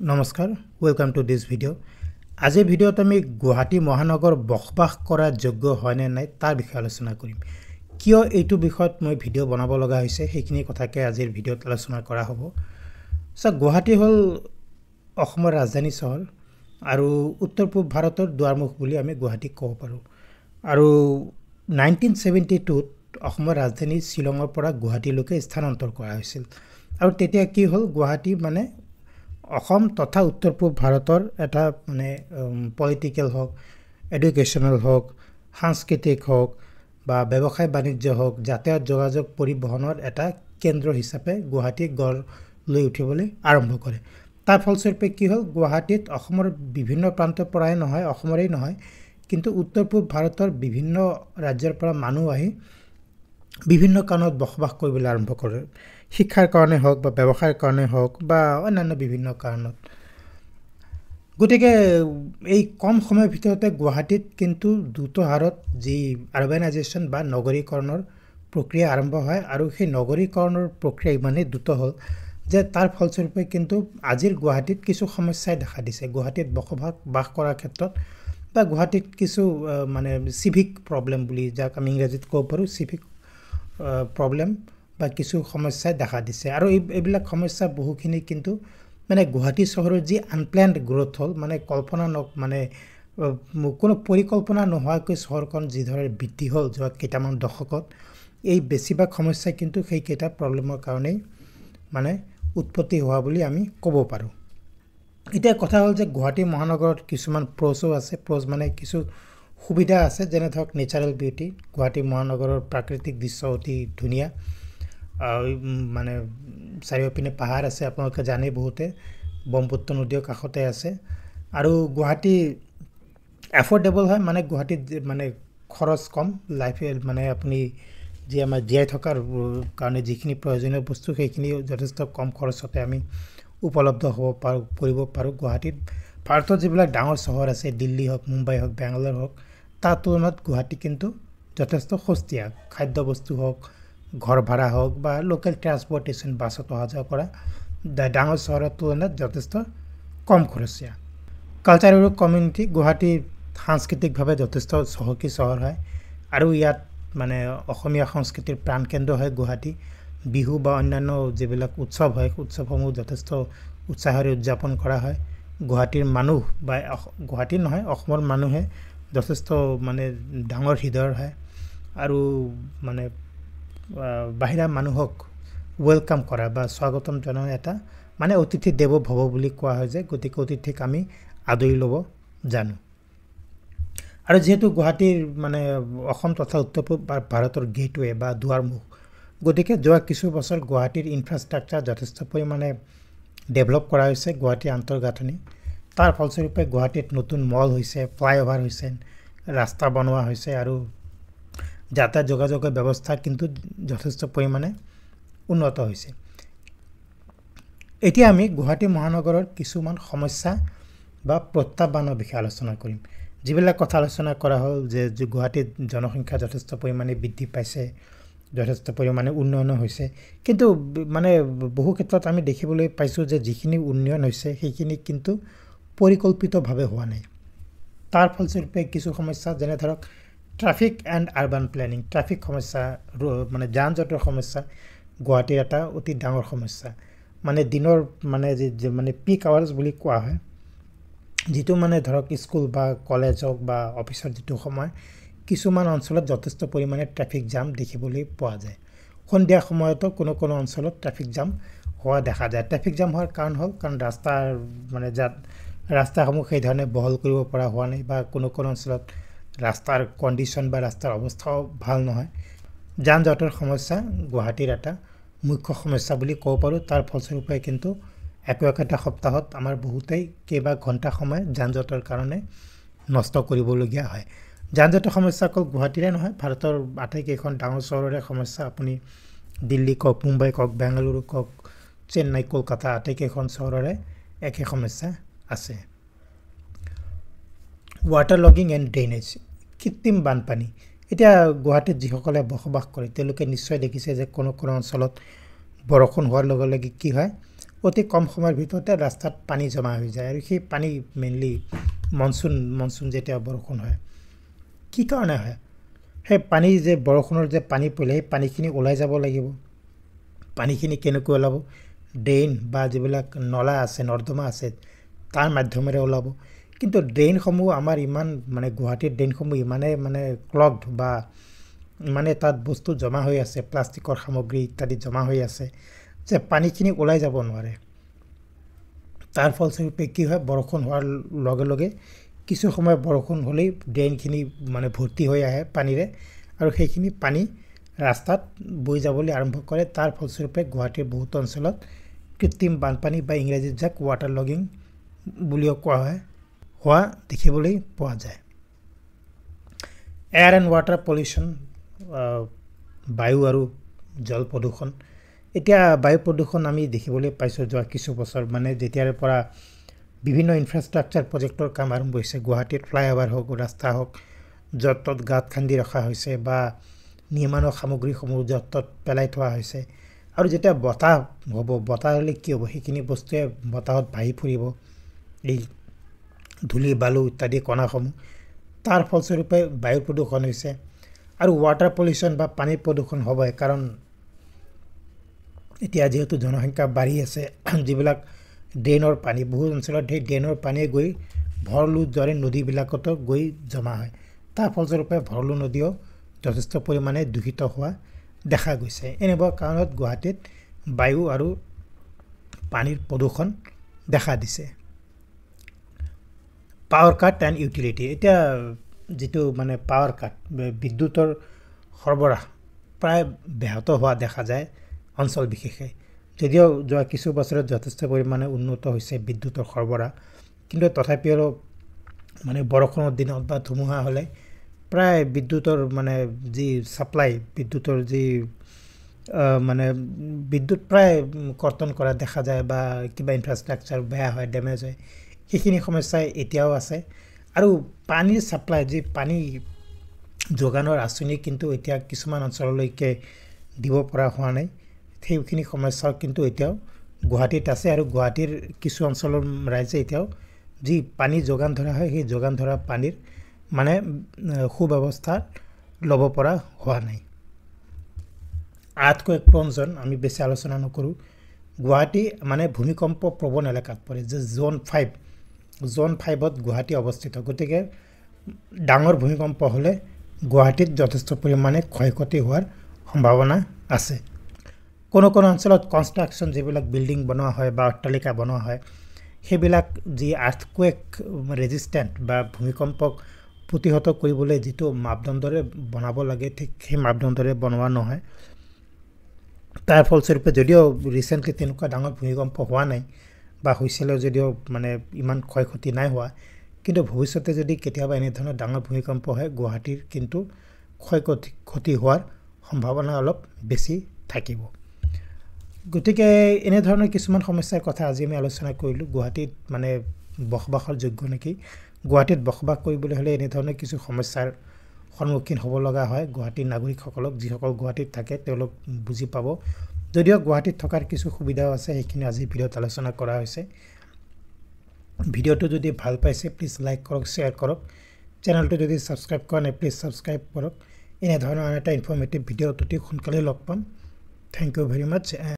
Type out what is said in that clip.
নমস্কাৰ welcome to this video আজিৰ ভিডিওত আমি গুৱাহাটী মহানগৰ বসবাস কৰা যোগ্য হয় নে নাই তাৰ বিষয়ে আলোচনা কৰিম কিয় এইটো বিষয়ত মই ভিডিও বনাব লগা হৈছে সেইখিনি কথাকে আজিৰ ভিডিওত আলোচনা কৰা হ'ব গুৱাহাটী হল অসমৰ ৰাজধানী চহৰ আৰু উত্তৰ পূব ভাৰতৰ দুৱাৰমুখ বুলি আমি গুৱাহাটীক ক'ব পাৰো আৰু 1972 ত অসমৰ ৰাজধানী শিলঙৰ পৰা গুৱাহাটীলৈকে স্থানান্তৰ কৰা হৈছিল আৰু তেতিয়া কি হল গুৱাহাটী মানে অসম তথা উত্তৰ পূব ভাৰতৰ এটা মানে পলিটিক্যাল হক এডুকেশনাল হক সাংস্কৃতিক হক বা ব্যৱসায় বাণিজ্য হক যাতায়াত যোগাযোগ পৰিবহনৰ এটা কেন্দ্ৰ হিচাপে গুৱাহাটী গঢ় লৈ উঠিবলৈ আৰম্ভ কৰে তাৰ ফলস্বৰূপে কি হল গুৱাহাটীত অসমৰ বিভিন্ন প্ৰান্তৰ পৰাই নহয় অসমৰেই নহয় কিন্তু উত্তৰ পূব ভাৰতৰ বিভিন্ন ৰাজ্যৰ পৰা মানুহ আহি বিভিন্ন কাৰণত বসবাস কৰিবলৈ আৰম্ভ কৰে শিক্ষাৰ কাৰণে হওক বা ব্যৱসায়ৰ কাৰণে হওক বা অন্যান্য বিভিন্ন কাৰণত গতিকে এই কম সময়ৰ ভিতৰতে গুৱাহাটীত কিন্তু দ্ৰুত হাৰত যি আৰবানাইজেশ্যন বা নগৰীকৰণৰ প্ৰক্ৰিয়া আৰম্ভ হয় আৰু সেই নগৰীকৰণৰ প্ৰক্ৰিয়া ইমানেই দ্ৰুত হ'ল যে তাৰ ফলস্বৰূপে কিন্তু আজিৰ গুৱাহাটীত কিছু সমস্যাই দেখা দিছে গুৱাহাটীত বাস কৰাৰ ক্ষেত্ৰত বা গুৱাহাটীত কিছু মানে সিভিক প্ৰবলেম বুলি যাক আমি ইংৰাজীত ক'ব পাৰো সিভিক প্ৰবলেম বা কিছু সমস্যা দেখা দিছে আৰু এইবিলাক সমস্যা বহুখিনি কিন্তু মানে গুৱাহাটী চহৰৰ যি আনপ্ল্যান্ড গ্ৰোথ হল মানে কল্পনা মানে কোনো পৰিকল্পনা নোহোৱাকৈ চহৰখন যি ধৰণে বৃদ্ধি হল যোৱা কেইটামান দশকত এই বেছিভাগ সমস্যা কিন্তু সেই কেইটা প্ৰবলেমৰ কাৰণেই মানে উৎপত্তি হোৱা বুলি আমি ক'ব পাৰো এতিয়া কথা হল যে গুৱাহাটী মহানগৰত কিছুমান প্ৰ'জও আছে প্ৰ'জ মানে কিছু সুবিধা আছে যেনে ধৰক নেচাৰেল বিউটি গুৱাহাটী মহানগৰৰ প্ৰাকৃতিক দৃশ্য অতি ধুনীয়া মানে চাৰিওপিনে পাহাৰ আছে আপোনালোকে জানে বহুতে ব্ৰহ্মপুত্ৰ নদীৰ কাষতে আছে আৰু গুৱাহাটী এফৰ্ডেবল হয় মানে গুৱাহাটীত মানে খৰচ কম লাইফ মানে আপুনি যি আমাৰ জীয়াই থকাৰ কাৰণে যিখিনি প্ৰয়োজনীয় বস্তু সেইখিনি যথেষ্ট কম খৰচতে আমি উপলব্ধ হ'ব কৰিব পাৰো গুৱাহাটীত ভাৰতৰ যিবিলাক ডাঙৰ চহৰ আছে দিল্লী হওক মুম্বাই হওক বেংগালোৰ হওক তাৰ তুলনাত গুৱাহাটী কিন্তু যথেষ্ট সস্তীয়া খাদ্য বস্তু হওক ঘৰ ভাড়া হওক বা লোকেল ট্ৰান্সপৰ্টেশ্যন বাছত অহা যোৱা কৰা ডাঙৰ চহৰৰ তুলনাত যথেষ্ট কম খৰচীয়া কালচাৰেল কমিউনিটি গুৱাহাটী সাংস্কৃতিকভাৱে যথেষ্ট চহকী চহৰ হয় আৰু ইয়াত মানে অসমীয়া সংস্কৃতিৰ প্ৰাণকেন্দ্ৰ হয় গুৱাহাটী বিহু বা অন্যান্য যিবিলাক উৎসৱ হয় উৎসৱসমূহ যথেষ্ট উৎসাহেৰে উদযাপন কৰা হয় গুৱাহাটীৰ মানুহ বা গুৱাহাটী নহয় অসমৰ মানুহে যথেষ্ট মানে ডাঙৰ হৃদয়ৰ হয় আৰু মানে বাহিৰা মানুহক ওয়েলকাম কৰা বা স্বাগতম জনোৱা এটা মানে অতিথি দেৱ ভৱ বুলি কোৱা হয় যে গতিকে অতিথিক আমি আদৰি ল'ব জানো আৰু যেহেতু গুৱাহাটীৰ মানে অসম তথা উত্তৰ পূব ভাৰতৰ গেটৱে বা দুৱাৰমুখ গতিকে যোৱা কিছু বছৰ গুৱাহাটীৰ ইনফ্ৰাষ্ট্ৰাকচাৰ যথেষ্ট পৰিমাণে ডেভেলপ কৰা হৈছে গুৱাহাটীৰ আন্তঃগাঁথনি তাৰ ফলস্বৰূপে গুৱাহাটীত নতুন মল হৈছে ফ্লাইঅভাৰ হৈছে ৰাস্তা বনোৱা হৈছে আৰু যাতায়াত যোগাযোগৰ ব্যৱস্থা কিন্তু যথেষ্ট পৰিমাণে উন্নত হৈছে এতিয়া আমি গুৱাহাটী মহানগৰৰ কিছুমান সমস্যা বা প্ৰত্যাহ্বানৰ বিষয়ে আলোচনা কৰিম যিবিলাক কথা আলোচনা কৰা হ'ল যে গুৱাহাটীত জনসংখ্যা যথেষ্ট পৰিমাণে বৃদ্ধি পাইছে যথেষ্ট পৰিমাণে উন্নয়ন হৈছে কিন্তু মানে বহু ক্ষেত্ৰত আমি দেখিবলৈ পাইছো যে যিখিনি উন্নয়ন হৈছে সেইখিনি কিন্তু পৰিকল্পিতভাৱে হোৱা নাই তাৰ ফলস্বৰূপে কিছু সমস্যা যেনে ধৰক traffic and urban planning traffic সমস্যা মানে যান জঁটৰ সমস্যা গুৱাহাটীৰ এটা অতি ডাঙৰ সমস্যা মানে দিনৰ মানে মানে পিক আৱাৰ্ছ বুলি কোৱা হয় যিটো মানে ধৰক স্কুল বা কলেজ হওক বা অফিচৰ যিটো সময় কিছুমান অঞ্চলত যথেষ্ট পৰিমাণে ট্ৰাফিক জাম দেখিবলৈ পোৱা যায় সন্ধিয়া সময়তো কোনো অঞ্চলত ট্ৰাফিক জাম হোৱা দেখা যায় ট্ৰাফিক জাম হোৱাৰ কাৰণ হ'ল কাৰণ ৰাস্তাৰ মানে ৰাস্তাসমূহ সেই ধৰণে বহল কৰিব পৰা হোৱা নাই বা কোনো অঞ্চলত ৰাস্তাৰ কণ্ডিশ্যন বা ৰাস্তাৰ অৱস্থাও ভাল নহয় যান জঁটৰ সমস্যা গুৱাহাটীৰ এটা মুখ্য সমস্যা বুলি ক'ব পাৰোঁ তাৰ ফলস্বৰূপে কিন্তু একোটা সপ্তাহত আমাৰ বহুতেই কেইবা ঘণ্টা সময় যান জঁটৰ কাৰণে নষ্ট কৰিবলগীয়া হয় যান জঁটৰ সমস্যা অকল গুৱাহাটীৰে নহয় ভাৰতৰ আটাইকেইখন ডাঙৰ চহৰৰে সমস্যা আপুনি দিল্লী কওক মুম্বাই কওক বেংগালুৰু কওক চেন্নাই কলকাতা আটাইকেইখন চহৰৰে একে সমস্যা আছে ৱাটাৰ লগিং এণ্ড ড্ৰেইনেজ কৃত্ৰিম বানপানী এতিয়া গুৱাহাটীত যিসকলে বসবাস কৰে তেওঁলোকে নিশ্চয় দেখিছে যে কোনো অঞ্চলত বৰষুণ হোৱাৰ লগে লগে কি হয় অতি কম সময়ৰ ভিতৰতে ৰাস্তাত পানী জমা হৈ যায় আৰু সেই পানী মেইনলি মনসুন যেতিয়া বৰষুণ হয় কি কাৰণে হয় সেই পানী যে বৰষুণৰ যে পানী পৰিলে সেই পানীখিনি ওলাই যাব লাগিব পানীখিনি কেনেকৈ ওলাব ড্ৰেইন বা যিবিলাক নলা আছে নৰ্দমা আছে তাৰ মাধ্যমেৰে ওলাব কিন্তু ড্ৰেইনসমূহ আমাৰ ইমান মানে গুৱাহাটীৰ ড্ৰেইনসমূহ ইমানে মানে ক্লগড বা মানে তাত বস্তু জমা হৈ আছে প্লাষ্টিকৰ সামগ্ৰী ইত্যাদি জমা হৈ আছে যে পানীখিনি ওলাই যাব নোৱাৰে তাৰ ফলস্বৰূপে কি হয় বৰষুণ হোৱাৰ লগে লগে কিছু সময় বৰষুণ হ'লেই ড্ৰেইনখিনি মানে ভৰ্তি হৈ আহে পানীৰে আৰু সেইখিনি পানী ৰাস্তাত বৈ যাবলৈ আৰম্ভ কৰে তাৰ ফলস্বৰূপে গুৱাহাটীৰ বহুত অঞ্চলত কৃত্ৰিম বানপানী বা ইংৰাজীত যাক ৱাটাৰ লগিং বুলিও কোৱা হয় হোৱা দেখিবলৈ পোৱা যায় এয়াৰ এণ্ড ৱাটাৰ পলিউশ্যন বায়ু আৰু জল প্ৰদূষণ এতিয়া বায়ু প্ৰদূষণ আমি দেখিবলৈ পাইছোঁ যোৱা কিছু বছৰ মানে যেতিয়াৰ পৰা বিভিন্ন ইনফ্ৰাষ্ট্ৰাকচাৰ প্ৰজেক্টৰ কাম আৰম্ভ হৈছে গুৱাহাটীত ফ্লাইঅভাৰ হওক ৰাস্তা হওক য'ত ত'ত গাঁত খান্দি ৰখা হৈছে বা নিৰ্মাণৰ সামগ্ৰীসমূহ য'ত ত'ত পেলাই থোৱা হৈছে আৰু যেতিয়া বতাহ হ'ব বতাহ হ'লে কি হ'ব সেইখিনি বস্তুৱে বতাহত ভাহি ফুৰিব এই ধূলি বালু ইত্যাদি কণাসমূহ তাৰ ফলস্বৰূপে বায়ু প্ৰদূষণ হৈছে আৰু ৱাটাৰ পলিউশ্যন বা পানীৰ প্ৰদূষণ হ'বই কাৰণ এতিয়া যেহেতু জনসংখ্যা বাঢ়ি আছে যিবিলাক ড্ৰেইনৰ পানী বহু অঞ্চলত সেই ড্ৰেইনৰ পানীয়ে গৈ ভৰলু দৰে নদীবিলাকতো গৈ জমা হয় তাৰ ফলস্বৰূপে ভৰলু নদীও যথেষ্ট পৰিমাণে দূষিত হোৱা দেখা গৈছে এনেকুৱা কাৰণত গুৱাহাটীত বায়ু আৰু পানীৰ প্ৰদূষণ দেখা দিছে পাৱাৰ কাট এণ্ড ইউটিলিটি এতিয়া যিটো মানে পাৱাৰ কাট বিদ্যুতৰ সৰবৰাহ প্ৰায় ব্যাহত হোৱা দেখা যায় অঞ্চল বিশেষে যদিও যোৱা কিছু বছৰত যথেষ্ট পৰিমাণে উন্নত হৈছে বিদ্যুতৰ সৰবৰাহ কিন্তু তথাপিও মানে বৰষুণৰ দিনত বা ধুমুহা হ'লে প্ৰায় বিদ্যুতৰ মানে যি ছাপ্লাই বিদ্যুতৰ যি মানে বিদ্যুৎ প্ৰায় কৰ্তন কৰা দেখা যায় বা কিবা ইনফ্ৰাষ্ট্ৰাকচাৰ বেয়া হয় ডেমেজ হয় সেইখিনি সমস্যা এতিয়াও আছে আৰু পানীৰ ছাপ্লাই যি পানী যোগানৰ আঁচনি কিন্তু এতিয়া কিছুমান অঞ্চললৈকে দিব পৰা হোৱা নাই সেইখিনি সমস্যা কিন্তু এতিয়াও গুৱাহাটীত আছে আৰু গুৱাহাটীৰ কিছু অঞ্চলৰ ৰাইজে এতিয়াও যি পানী যোগান ধৰা হয় সেই যোগান ধৰা পানীৰ মানে সুব্যৱস্থা ল'ব পৰা হোৱা নাই আটকৈ প্ৰয়োজন আমি বেছি আলোচনা নকৰোঁ গুৱাহাটী মানে ভূমিকম্প প্ৰৱণ এলেকাত পৰে যে জ'ন 5ত গুৱাহাটী অৱস্থিত গতিকে ডাঙৰ ভূমিকম্প হ'লে গুৱাহাটীত যথেষ্ট পৰিমাণে ক্ষয়ক্ষতি হোৱাৰ সম্ভাৱনা আছে কোনো অঞ্চলত কনষ্ট্ৰাকশ্যন যিবিলাক বিল্ডিং বনোৱা হয় বা অট্টালিকা বনোৱা হয় সেইবিলাক যি আৰ্থকুৱেক ৰেজিষ্টেণ্ট বা ভূমিকম্পক প্ৰতিহত কৰিবলৈ যিটো মাপদণ্ডৰে বনাব লাগে ঠিক সেই মাপদণ্ডৰে বনোৱা নহয় তাৰ ফলস্বৰূপে যদিও ৰিচেণ্টলি তেনেকুৱা ডাঙৰ ভূমিকম্প হোৱা নাই বা হৈছিলে যদিও মানে ইমান ক্ষয়ক্ষতি নাই হোৱা কিন্তু ভৱিষ্যতে যদি কেতিয়াবা এনেধৰণৰ ডাঙৰ ভূমিকম্প হয় গুৱাহাটীৰ কিন্তু ক্ষয়ক্ষতি হোৱাৰ সম্ভাৱনা অলপ বেছি থাকিব গতিকে এনেধৰণৰ কিছুমান সমস্যাৰ কথা আজি আমি আলোচনা কৰিলোঁ গুৱাহাটীত মানে বসবাসৰ যোগ্য নেকি গুৱাহাটীত বসবাস কৰিবলৈ হ'লে এনেধৰণৰ কিছু সমস্যাৰ সন্মুখীন হ'ব লগা হয় গুৱাহাটীৰ নাগৰিকসকলক যিসকল গুৱাহাটীত থাকে তেওঁলোক বুজি পাব যদিও গুৱাহাটীত থকাৰ কিছু সুবিধাও আছে সেইখিনি আজি ভিডিঅ'ত আলোচনা কৰা হৈছে ভিডিঅ'টো যদি ভাল পাইছে প্লিজ লাইক কৰক শ্বেয়াৰ কৰক চেনেলটো যদি ছাবস্ক্ৰাইব কৰা নাই প্লিজ ছাবস্ক্ৰাইব কৰক এনেধৰণৰ এটা ইনফৰ্মেটিভ ভিডিঅ' অতি সোনকালে লগ পাম থেংক ইউ ভেৰি মাছ